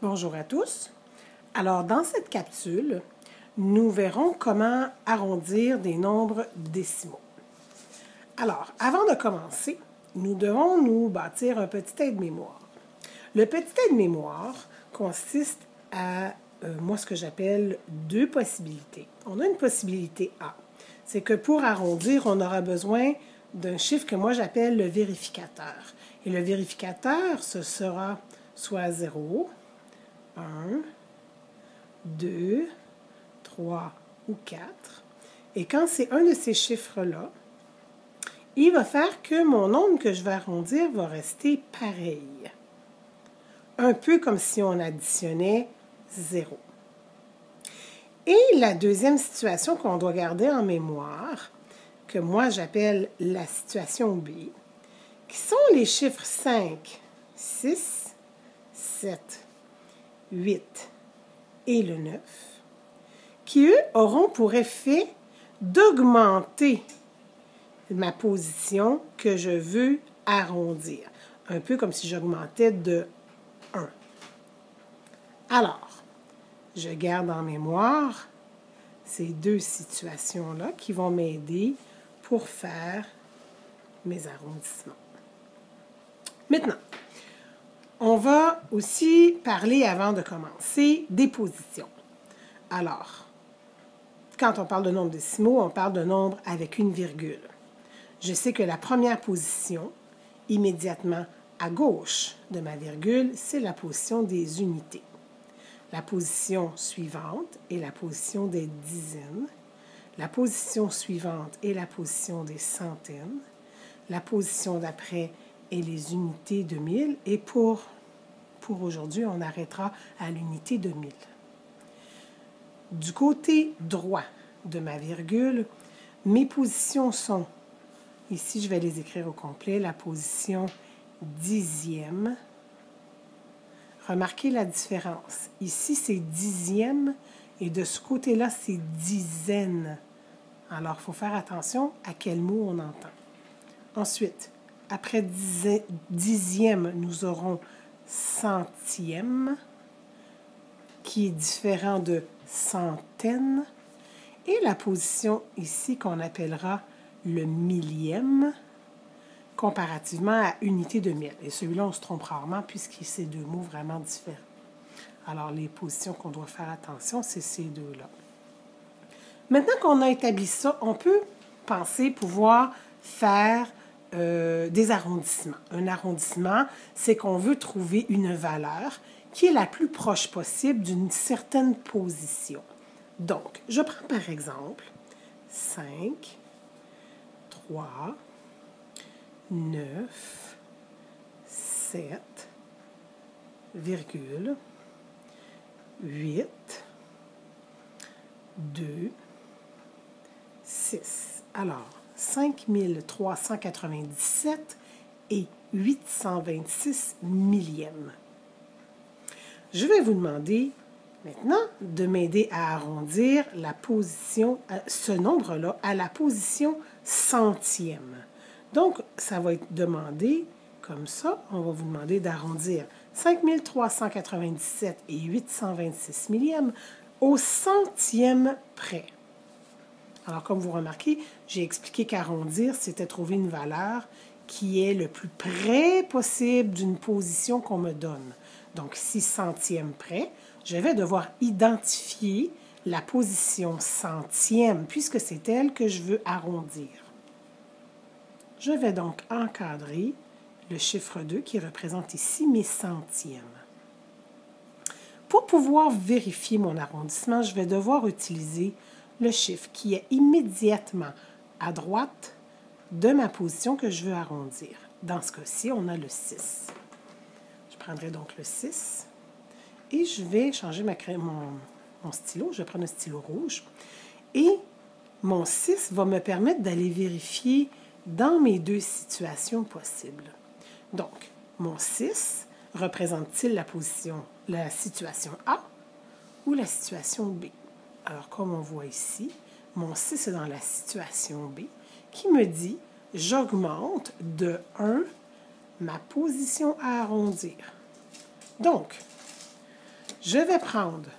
Bonjour à tous. Alors, dans cette capsule, nous verrons comment arrondir des nombres décimaux. Alors, avant de commencer, nous devons nous bâtir un petit aide-mémoire. Le petit aide-mémoire consiste à, moi, ce que j'appelle deux possibilités. On a une possibilité A. C'est que pour arrondir, on aura besoin d'un chiffre que moi j'appelle le vérificateur. Et le vérificateur, ce sera soit 0, 1, 2, 3 ou 4. Et quand c'est un de ces chiffres-là, il va faire que mon nombre que je vais arrondir va rester pareil. Un peu comme si on additionnait 0. Et la deuxième situation qu'on doit garder en mémoire, que moi j'appelle la situation B, qui sont les chiffres 5, 6, 7, 8 et le 9, qui, eux, auront pour effet d'augmenter ma position que je veux arrondir. Un peu comme si j'augmentais de 1. Alors, je garde en mémoire ces deux situations-là qui vont m'aider pour faire mes arrondissements. Maintenant, on va aussi parler, avant de commencer, des positions. Alors, quand on parle de nombres décimaux, on parle de nombres avec une virgule. Je sais que la première position, immédiatement à gauche de ma virgule, c'est la position des unités. La position suivante est la position des dizaines. La position suivante est la position des centaines. La position d'après est les unités de 1000. Et pour aujourd'hui, on arrêtera à l'unité de 1000. Du côté droit de ma virgule, mes positions sont, ici je vais les écrire au complet, la position dixième. Remarquez la différence. Ici, c'est dixième et de ce côté-là, c'est dizaine. Alors, il faut faire attention à quel mot on entend. Ensuite, après dixième, nous aurons centième, qui est différent de centaine. Et la position ici qu'on appellera le millième, comparativement à unité de 1000. Et celui-là, on se trompe rarement puisque c'est deux mots vraiment différents. Alors, les positions qu'on doit faire attention, c'est ces deux-là. Maintenant qu'on a établi ça, on peut penser pouvoir faire des arrondissements. Un arrondissement, c'est qu'on veut trouver une valeur qui est la plus proche possible d'une certaine position. Donc, je prends par exemple 5, 3, 9, 7, virgule, 8, 2, 6. Alors, 5397 et 826 millièmes. Je vais vous demander maintenant de m'aider à arrondir la position, ce nombre-là à la position centième. Donc, ça va être demandé comme ça. On va vous demander d'arrondir 5397 et 826 millièmes au centième près. Alors, comme vous remarquez, j'ai expliqué qu'arrondir, c'était trouver une valeur qui est le plus près possible d'une position qu'on me donne. Donc, ici, centième près, je vais devoir identifier la position centième, puisque c'est elle que je veux arrondir. Je vais donc encadrer le chiffre 2 qui représente ici mes centièmes. Pour pouvoir vérifier mon arrondissement, je vais devoir utiliser le chiffre qui est immédiatement à droite de ma position que je veux arrondir. Dans ce cas-ci, on a le 6. Je prendrai donc le 6 et je vais changer mon stylo. Je vais prendre un stylo rouge. Et mon 6 va me permettre d'aller vérifier dans mes deux situations possibles. Donc, mon 6 représente-t-il la situation A ou la situation B? Alors, comme on voit ici, mon 6 est dans la situation B qui me dit « J'augmente de 1 ma position à arrondir. » Donc, Je vais prendre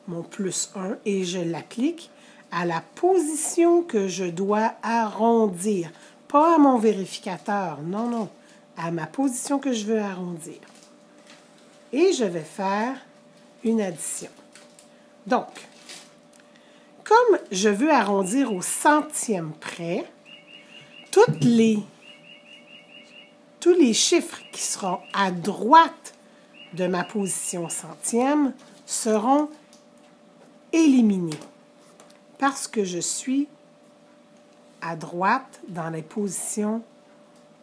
mon plus 1 et je l'applique à la position que je dois arrondir. Pas à mon vérificateur, non, non, à ma position que je veux arrondir. Et je vais faire une addition. Donc, comme je veux arrondir au centième près, tous les chiffres qui seront à droite de ma position centième seront éliminés parce que je suis à droite dans les positions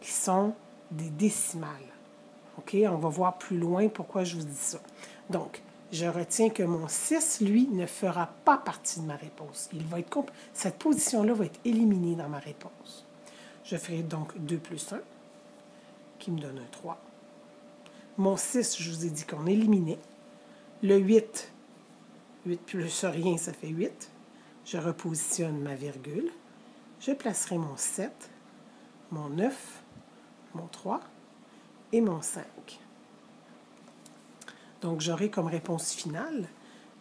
qui sont des décimales. OK? On va voir plus loin pourquoi je vous dis ça. Donc, je retiens que mon 6, lui, ne fera pas partie de ma réponse. Cette position-là va être éliminée dans ma réponse. Je ferai donc 2 plus 1, qui me donne un 3. Mon 6, je vous ai dit qu'on éliminait. Le 8 plus rien, ça fait 8. Je repositionne ma virgule. Je placerai mon 7, mon 9, mon 3 et mon 5. Donc, j'aurai comme réponse finale,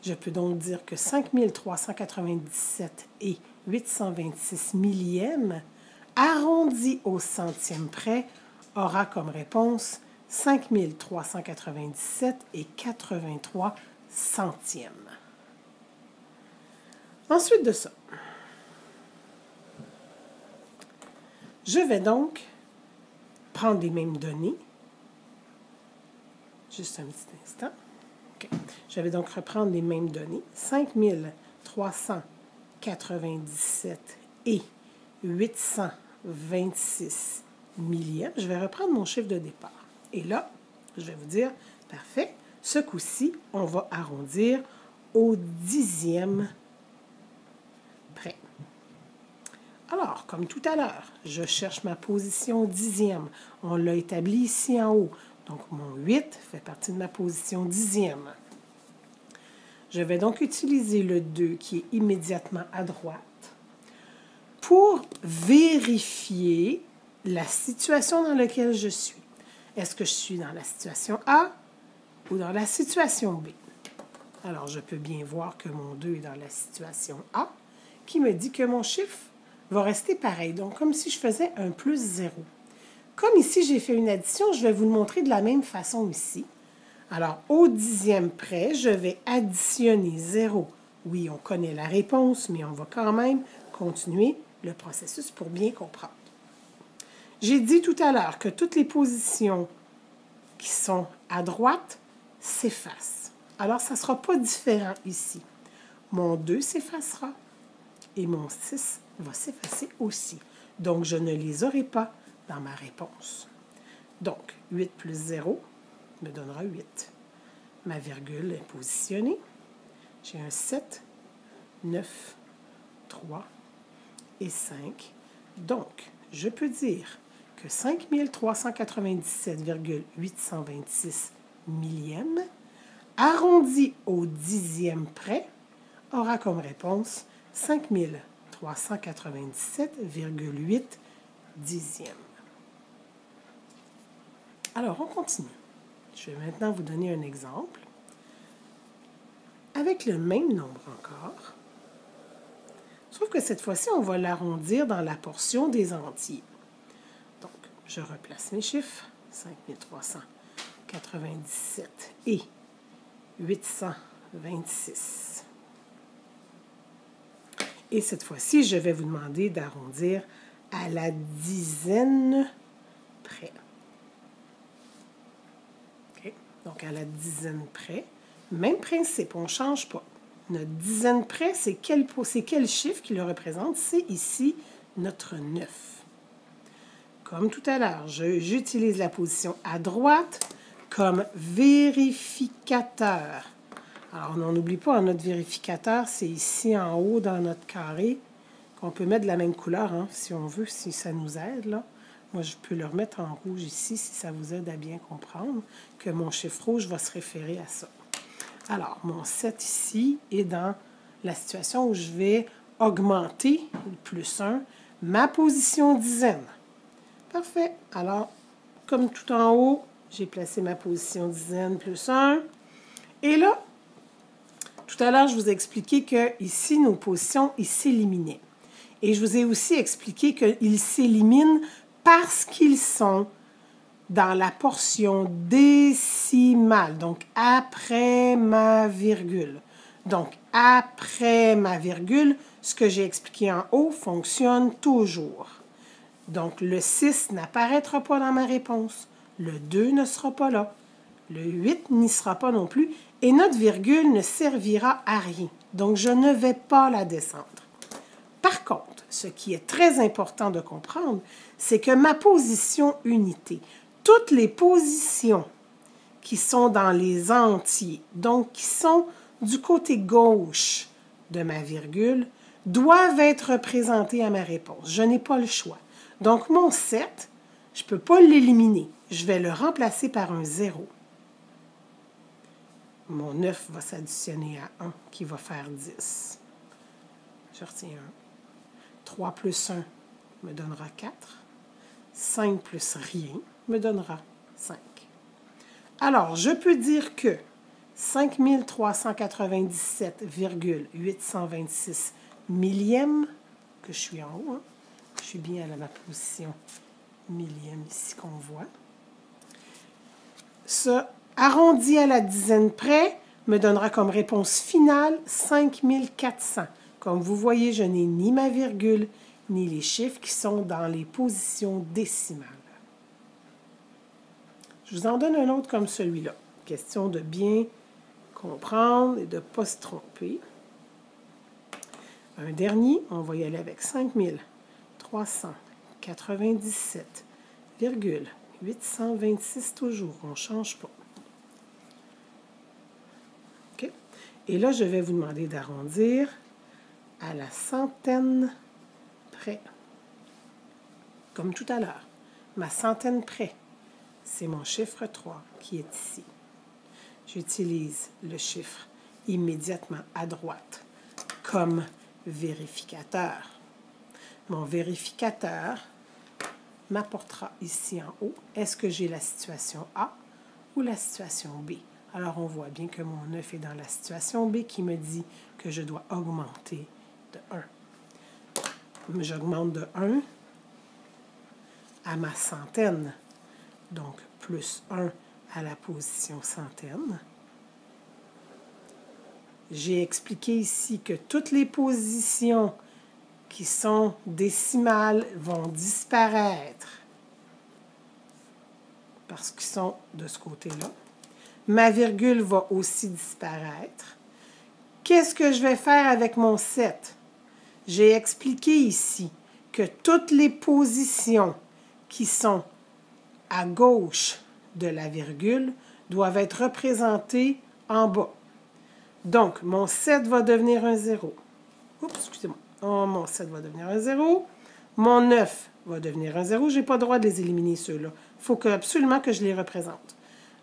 je peux donc dire que 5397 et 826 millièmes, arrondi au centième près, aura comme réponse 5397 et 83 centièmes. Ensuite de ça, je vais donc prendre les mêmes données. Juste un petit instant. Okay. Je vais donc reprendre les mêmes données. 5397 et 826 millièmes. Je vais reprendre mon chiffre de départ. Et là, je vais vous dire, parfait, ce coup-ci, on va arrondir au dixième près. Alors, comme tout à l'heure, je cherche ma position dixième. On l'a établi ici en haut. Donc, mon 8 fait partie de ma position dixième. Je vais donc utiliser le 2 qui est immédiatement à droite pour vérifier la situation dans laquelle je suis. Est-ce que je suis dans la situation A ou dans la situation B? Alors, je peux bien voir que mon 2 est dans la situation A, qui me dit que mon chiffre va rester pareil. Donc, comme si je faisais un plus 0. Comme ici, j'ai fait une addition, je vais vous le montrer de la même façon ici. Alors, au dixième près, je vais additionner 0. Oui, on connaît la réponse, mais on va quand même continuer le processus pour bien comprendre. J'ai dit tout à l'heure que toutes les positions qui sont à droite s'effacent. Alors, ça ne sera pas différent ici. Mon 2 s'effacera et mon 6 va s'effacer aussi. Donc, je ne les aurai pas dans ma réponse. Donc, 8 plus 0 me donnera 8. Ma virgule est positionnée. J'ai un 7, 9, 3 et 5. Donc, je peux dire que 5397,826 millièmes, arrondi au dixième près, aura comme réponse 5397,8 dixièmes. Alors, on continue. Je vais maintenant vous donner un exemple avec le même nombre encore, sauf que cette fois-ci, on va l'arrondir dans la portion des entiers. Donc, je replace mes chiffres, 5397 et 826. Et cette fois-ci, je vais vous demander d'arrondir à la dizaine près. Okay. Donc, à la dizaine près, même principe, on ne change pas. Notre dizaine près, c'est quel chiffre qui le représente? C'est ici notre 9. Comme tout à l'heure, j'utilise la position à droite comme vérificateur. Alors, on n'oublie pas, notre vérificateur, c'est ici en haut dans notre carré, qu'on peut mettre de la même couleur, hein, si on veut, si ça nous aide, là. Moi, je peux le remettre en rouge ici, si ça vous aide à bien comprendre que mon chiffre rouge va se référer à ça. Alors, mon 7 ici est dans la situation où je vais augmenter, plus 1, ma position dizaine. Parfait. Alors, comme tout en haut, j'ai placé ma position dizaine plus 1. Et là, Tout à l'heure, je vous ai expliqué que ici, nos positions, ils s'éliminaient. Et je vous ai aussi expliqué qu'ils s'éliminent parce qu'ils sont dans la portion décimale, donc après ma virgule. Donc, après ma virgule, ce que j'ai expliqué en haut fonctionne toujours. Donc, le 6 n'apparaîtra pas dans ma réponse. Le 2 ne sera pas là. Le 8 n'y sera pas non plus. Et notre virgule ne servira à rien. Donc, je ne vais pas la descendre. Par contre, ce qui est très important de comprendre, c'est que ma position unité, toutes les positions qui sont dans les entiers, donc qui sont du côté gauche de ma virgule, doivent être représentées à ma réponse. Je n'ai pas le choix. Donc, mon 7, je ne peux pas l'éliminer. Je vais le remplacer par un 0. Mon 9 va s'additionner à 1, qui va faire 10. Je retiens 1. 3 plus 1 me donnera 4. 5 plus rien me donnera 5. Alors, je peux dire que 5397,826 millièmes, que je suis en haut, hein, je suis bien à ma position millième ici qu'on voit. Ce arrondi à la dizaine près me donnera comme réponse finale 5400. Comme vous voyez, je n'ai ni ma virgule, ni les chiffres qui sont dans les positions décimales. Je vous en donne un autre comme celui-là. Question de bien comprendre et de ne pas se tromper. Un dernier, on va y aller avec 5397,826 toujours. On ne change pas. OK? Et là, je vais vous demander d'arrondir à la centaine près. Comme tout à l'heure. Ma centaine près, c'est mon chiffre 3 qui est ici. J'utilise le chiffre immédiatement à droite comme vérificateur. Mon vérificateur m'apportera ici en haut, est-ce que j'ai la situation A ou la situation B? Alors, on voit bien que mon 9 est dans la situation B qui me dit que je dois augmenter de 1. J'augmente de 1 à ma centaine, donc plus 1 à la position centaine. J'ai expliqué ici que toutes les positions qui sont décimales vont disparaître parce qu'ils sont de ce côté-là. Ma virgule va aussi disparaître. Qu'est-ce que je vais faire avec mon 7? J'ai expliqué ici que toutes les positions qui sont à gauche de la virgule doivent être représentées en bas. Donc, mon 7 va devenir un 0. Oups, excusez-moi. Oh, mon 7 va devenir un 0. Mon 9 va devenir un 0. Je n'ai pas le droit de les éliminer, ceux-là. Il faut absolument que je les représente.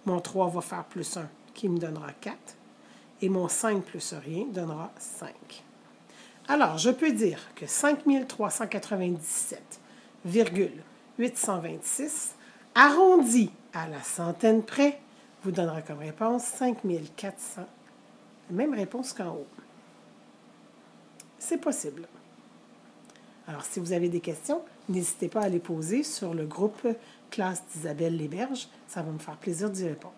Mon 3 va faire plus 1, qui me donnera 4. Et mon 5 plus rien donnera 5. Alors, je peux dire que 5397,826 arrondi à la centaine près vous donnera comme réponse 5400. Même réponse qu'en haut. C'est possible. Alors, si vous avez des questions, n'hésitez pas à les poser sur le groupe Classe d'Isabelle Lesberges. Ça va me faire plaisir d'y répondre.